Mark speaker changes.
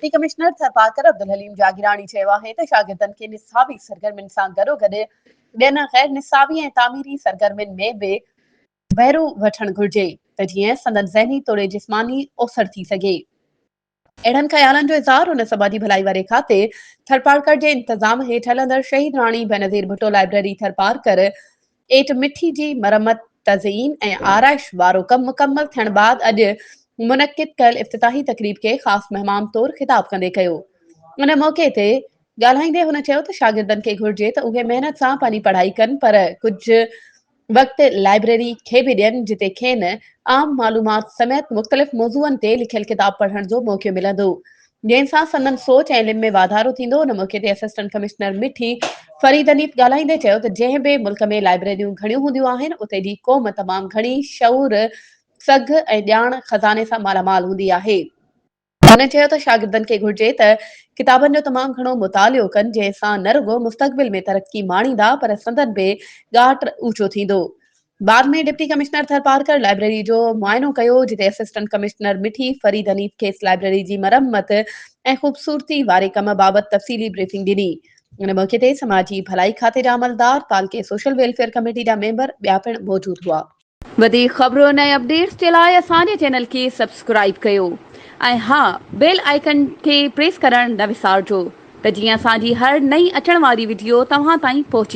Speaker 1: Deputy commissioner Tharparkar Abdul haleem जागीरानी चयो आहे त शागिर्दनि खे निसाबी सरगर्मियुनि सां गॾोगॾु ॿियनि गैर निसाबी ऐं तामीरी सरगर्मियुनि में बि बहिरो वठणु घुर्जे त जीअं संदनि ज़हनी तोड़े जिस्मानी ओसर थी सघे। अहिड़नि ख़्यालनि जो इज़हार हुन समाजी भलाई वारे खाते थरपारकर जे इंतज़ाम हेठि हलंदड़ शहीद राणी बेनज़ीर भुट्टो लाइब्रेरी थरपारकर एट मिठी जी मरम्मत तज़ीन ऐं आराइश वारो कमु मुकमल थियण बैदि अॼु मुनक़िद कयल इफ़्तिताही तक़रीब खे ख़ासि महिमान तौरु ख़िताब कंदे कयो। उन मौक़े ते ॻाल्हाईंदे हुन चयो त शागिर्दनि खे घुर्जे त उहे महिनत सां पंहिंजी पढ़ाई कनि पर कुझु वक़्तु लाइब्रेरी खे बि ॾियनि जिते खेनि आम मालूमात समेत मुख़्तलिफ़ मौज़ूअनि ते लिखियल किताब पढ़ण जो मौक़ो मिलंदो जंहिंसां संदनि सोच ऐं इल्म में वाधारो थींदो। उन मौक़े ते असिस्टेंट कमिश्नर मिठी फरीद अनीफ ॻाल्हाईंदे चयो त जंहिं बि मुल्क में लाइब्रेरियूं घणियूं हूंदियूं आहिनि उते जी क़ौम तमामु घणी शऊर सघ ऐं ॼाण खज़ाने सां मालामाल हूंदी आहे। हुन चयो त शागिर्दनि खे घुर्जे त किताबनि जो तमामु घणो मुतालियो कनि जंहिंसां न रुगो मुस्तक़बिल में तरक़ी माणींदा पर संदनि बि ॻाट ऊचो थींदो। बाद में डिप्टी कमिश्नर थरपारकर लाइब्रेरी जो मुआयनो कयो जिते असिस्टेंट कमिश्नर मिठी फरीद अनीफ खे इस लाइब्रेरी जी मरम्मत ऐं ख़ूबसूरती वारे कम बाबति तफ़सीली ब्रीफिंग ॾिनी। उन मौक़े ते समाजी भलाई खाते जा अमलदार तालके सोशल वेलफेयर कमेटी जा मेंबर ॿिया पिणु मौजूद हुआ। वधीक ख़बरुनि ऐं अपडेट्स जे लाइ असांजे चैनल खे सब्सक्राइब कयो ऐं हा बेल आइकन खे प्रेस करणु न विसारिजो त जीअं असांजी हर नई अचण वारी वीडियो तव्हां ताईं पहुची